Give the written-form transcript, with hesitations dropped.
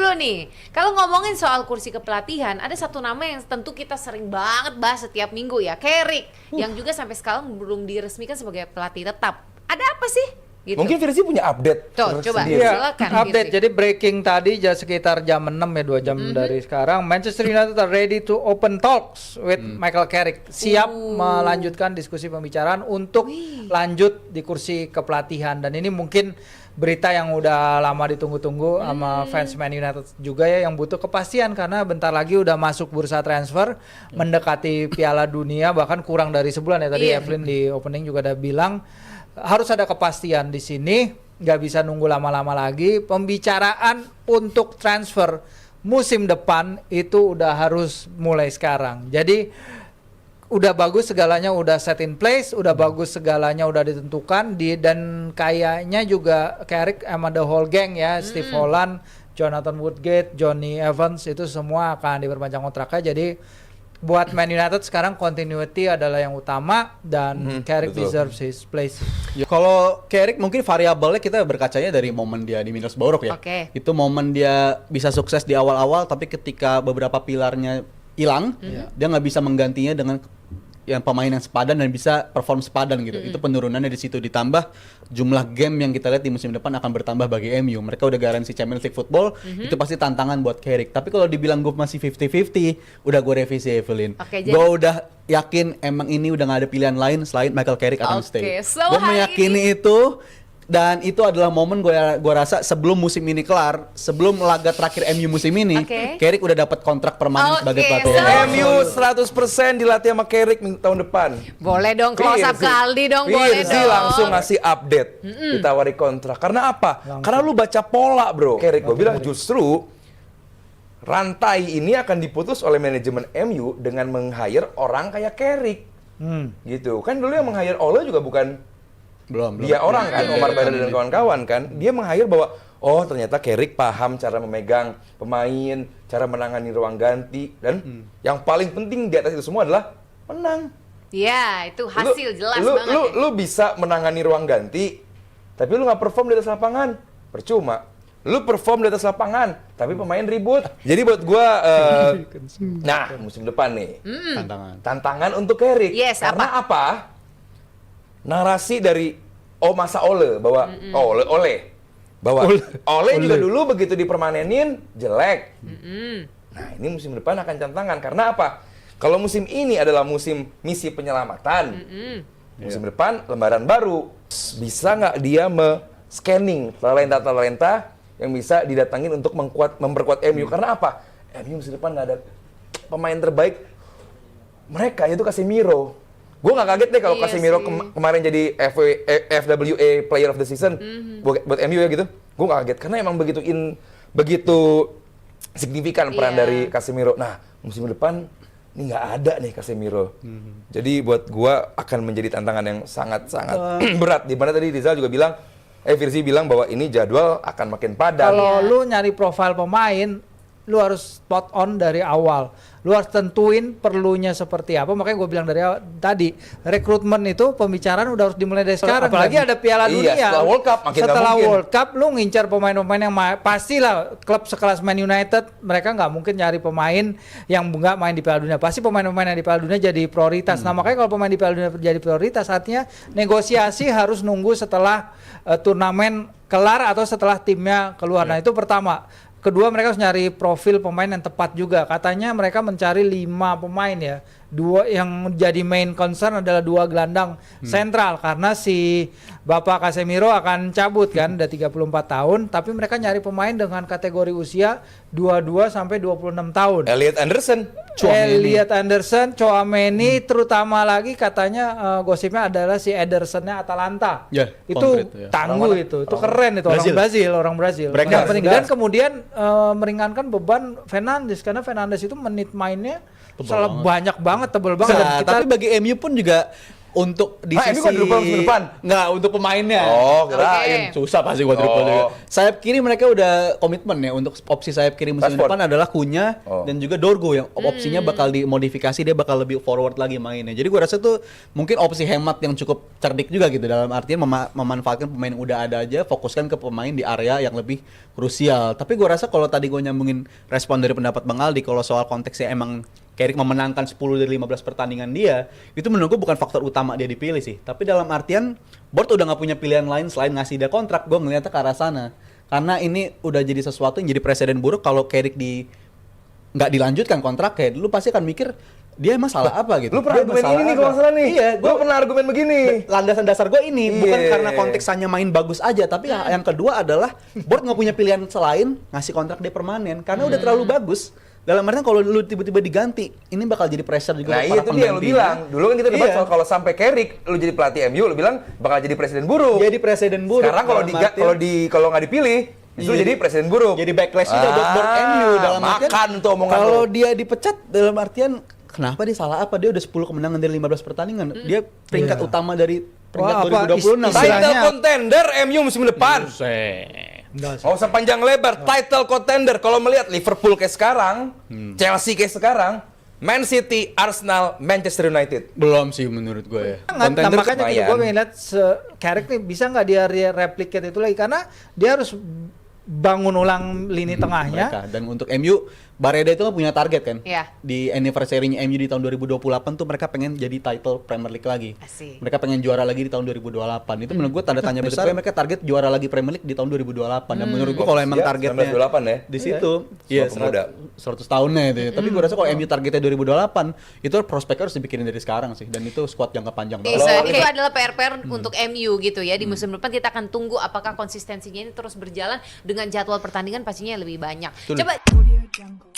dulu nih. Kalau ngomongin soal kursi kepelatihan, ada satu nama yang tentu kita sering banget bahas setiap minggu ya, Carrick, yang juga sampai sekarang belum diresmikan sebagai pelatih tetap. Ada apa sih? Gitu. Mungkin Virsi punya update. Tuh, coba. sendiri. Silakan, Update. Virsi. Jadi breaking tadi sekitar jam 6 ya, 2 jam dari sekarang. Manchester United are ready to open talks with Michael Carrick. Siap melanjutkan diskusi pembicaraan untuk lanjut di kursi kepelatihan. Dan ini mungkin berita yang udah lama ditunggu-tunggu sama fans Man United juga ya, yang butuh kepastian karena bentar lagi udah masuk bursa transfer, mendekati Piala Dunia, bahkan kurang dari sebulan ya. Tadi Iya. Evelyn di opening juga udah bilang harus ada kepastian di sini, nggak bisa nunggu lama-lama lagi. Pembicaraan untuk transfer musim depan itu udah harus mulai sekarang. Jadi udah bagus segalanya, udah set in place, udah bagus segalanya udah ditentukan dan kayaknya juga Carrick sama the whole gang ya, Steve Holland, Jonathan Woodgate, Johnny Evans itu semua akan diperpanjang kontraknya. Jadi buat Man United sekarang continuity adalah yang utama dan Carrick betul. deserves his place. Ya, kalau Carrick mungkin variabelnya kita berkacanya dari momen dia di Middlesbrough ya. Oke. Itu momen dia bisa sukses di awal-awal, tapi ketika beberapa pilarnya hilang, dia nggak bisa menggantinya dengan yang pemain yang sepadan dan bisa perform sepadan gitu. Itu penurunannya di situ, ditambah jumlah game yang kita lihat di musim depan akan bertambah bagi MU. Mereka udah garansi Champions League football, itu pasti tantangan buat Carrick. Tapi kalau dibilang gue masih 50-50, udah gue revisi Evelyn. Oke, Gue udah yakin emang ini udah gak ada pilihan lain selain Michael Carrick akan Oke, stay. so Gue hari meyakini itu. Dan itu adalah momen gue rasa sebelum musim ini kelar, sebelum laga terakhir MU musim ini, Oke. Carrick udah dapat kontrak permanen Oke, sebagai pelatih. so- MU. MU 100% dilatih sama Carrick tahun depan. Boleh dong, close up Virsi. Kaldi dong, boleh Virsi dong. langsung ngasih update, ditawari kontrak. Karena apa? Karena lu baca pola, bro. Carrick gue bilang justru rantai ini akan diputus oleh manajemen MU dengan meng-hire orang kayak Carrick. Gitu. Kan dulu yang meng-hire Ole juga bukan Belum. dia orang kan, Omar Bayar dan kawan-kawan kan. Dia meng-hire bahwa oh ternyata Carrick paham cara memegang pemain, cara menangani ruang ganti, dan yang paling penting di atas itu semua adalah menang. Ya, itu hasil jelas lu, banget. lu bisa menangani ruang ganti, tapi lu nggak perform di atas lapangan, percuma. Lu perform di atas lapangan, tapi pemain ribut. Jadi buat gua, nah musim depan nih, tantangan untuk Carrick. Yes, Karena apa? Narasi dari masa Ole bahwa Ole bahwa Ole juga dulu begitu dipermanenin jelek. Nah ini musim depan akan tantangan karena apa? Kalau musim ini adalah musim misi penyelamatan, musim depan lembaran baru. Bisa nggak dia scanning talenta-talenta yang bisa didatangin untuk memperkuat MU? Karena apa? MU musim depan nggak ada pemain terbaik mereka, itu Casemiro. Gue nggak kaget deh kalau Iya Casemiro sih. kemarin jadi FWA Player of the Season buat MU ya gitu. Gue nggak kaget karena emang begitu signifikan peran Iya. dari Casemiro. Nah musim depan ini nggak ada nih Casemiro. Jadi buat gue akan menjadi tantangan yang sangat-sangat berat. Dimana tadi Rizal juga bilang, Virsi bilang bahwa ini jadwal akan makin padat. Kalau lu nyari profil pemain, lu harus spot on dari awal. Lu harus tentuin perlunya seperti apa. Makanya gue bilang dari awal, tadi rekrutmen itu pembicaraan udah harus dimulai dari sekarang. Apalagi ada Piala Iya, Dunia. setelah World Cup makin nggak Setelah mungkin. World Cup lu ngincar pemain-pemain yang pastilah klub sekelas Man United mereka nggak mungkin nyari pemain yang nggak main di Piala Dunia. Pasti pemain-pemain yang di Piala Dunia jadi prioritas. Nah makanya kalau pemain di Piala Dunia jadi prioritas, artinya negosiasi harus nunggu setelah turnamen kelar atau setelah timnya keluar. Nah itu pertama. Kedua, mereka harus nyari profil pemain yang tepat juga. Katanya mereka mencari 5 pemain ya. Dua yang jadi main concern adalah 2 gelandang sentral karena si Bapak Casemiro akan cabut kan, udah 34 tahun, tapi mereka nyari pemain dengan kategori usia 22 sampai 26 tahun. Elliot Anderson. Elliot Anderson, Tchouaméni, terutama lagi katanya gosipnya adalah si Edersonnya Atalanta. Ya, Itu konkret, ya. tangguh itu keren itu orang Brazil. Mereka Yang penting. sudah. Dan kemudian meringankan beban Fernandes karena Fernandes itu menit mainnya Tebal banyak banget, tebel banget. Dan Nah, kita tapi bagi MU pun juga untuk di Hah, sisi MU quadruple musim depan? Nggak, untuk pemainnya. Oh, kirain. Susah pasti quadruple Oh. juga. Sayap kiri mereka udah komitmen ya untuk opsi sayap kiri musim Rashford. depan adalah Cunha Oh. dan juga Dorgo yang opsinya bakal dimodifikasi, dia bakal lebih forward lagi mainnya. Jadi gua rasa tuh mungkin opsi hemat yang cukup cerdik juga gitu, dalam artian memanfaatkan pemain yang udah ada aja, fokuskan ke pemain di area yang lebih krusial. Tapi gua rasa kalau tadi gua nyambungin respon dari pendapat Bang Aldi, kalau soal konteksnya emang Carrick memenangkan 10 dari 15 pertandingan dia, itu menurut gue bukan faktor utama dia dipilih sih. Tapi dalam artian, board udah nggak punya pilihan lain selain ngasih dia kontrak, gue ngeliatnya ke arah sana. Karena ini udah jadi sesuatu yang jadi presiden buruk kalau Carrick nggak dilanjutkan kontraknya. Lu pasti akan mikir, dia emang salah apa gitu. Lu pernah Dia argumen masalah ini nih apa? kalau nggak salah nih. Iya, Gua pernah argumen begini. Landasan dasar gue ini bukan Iya. karena konteksannya main bagus aja, tapi yang kedua adalah board nggak punya pilihan selain ngasih kontrak dia permanen karena udah terlalu bagus. Dalam artian kalau lu tiba-tiba diganti, ini bakal jadi pressure juga. Nah buat iya para itu dia yang lu penggantinya. bilang. Dulu kan kita debat Iya. soal kalau sampai Carrick lu jadi pelatih MU, lu bilang bakal jadi presiden buruk. Jadi presiden buruk. Sekarang kalau dalam artian- kalau nggak dipilih, justru Iya. jadi presiden buruk. Jadi backlash juga buat board MU dalam artian makan tuh omongan kalau lu. dia dipecat dalam artian kenapa dia salah apa? Dia udah 10 kemenangan dari 15 pertandingan. Dia peringkat Iya. utama dari peringkat Wah, apa 2026. istilahnya- Title contender MU musim depan. Enggak sih. Nggak usah panjang lebar, title contender. Kalau melihat Liverpool kayak sekarang, Chelsea kayak sekarang, Man City, Arsenal, Manchester United. Belum sih menurut gue ya. Nah, Contender makanya gitu, lumayan. gue pengen lihat Carrick nih bisa nggak dia replicate itu lagi, karena dia harus bangun ulang lini tengahnya. Mereka. Dan untuk MU, Bareda itu kan punya target kan. Iya. Di anniversary-nya MU di tahun 2028 tuh mereka pengen jadi title Premier League lagi. Asik. Mereka pengen juara lagi di tahun 2028. Itu menurut gue tanda tanya besar. Mereka target juara lagi Premier League di tahun 2028. Dan menurut gue kalau emang Ya, targetnya 1928 ya. di situ, iya, Semua pemuda. 100 tahunnya itu. Ya. Tapi gue rasa kalau MU targetnya 2028, itu prospeknya harus dibikinin dari sekarang sih. Dan itu squad jangka panjang banget. Bisa, itu adalah PR untuk MU gitu ya. Di musim depan kita akan tunggu apakah konsistensinya ini terus berjalan dengan jadwal pertandingan pastinya lebih banyak. Betul. Coba Audio Jungle.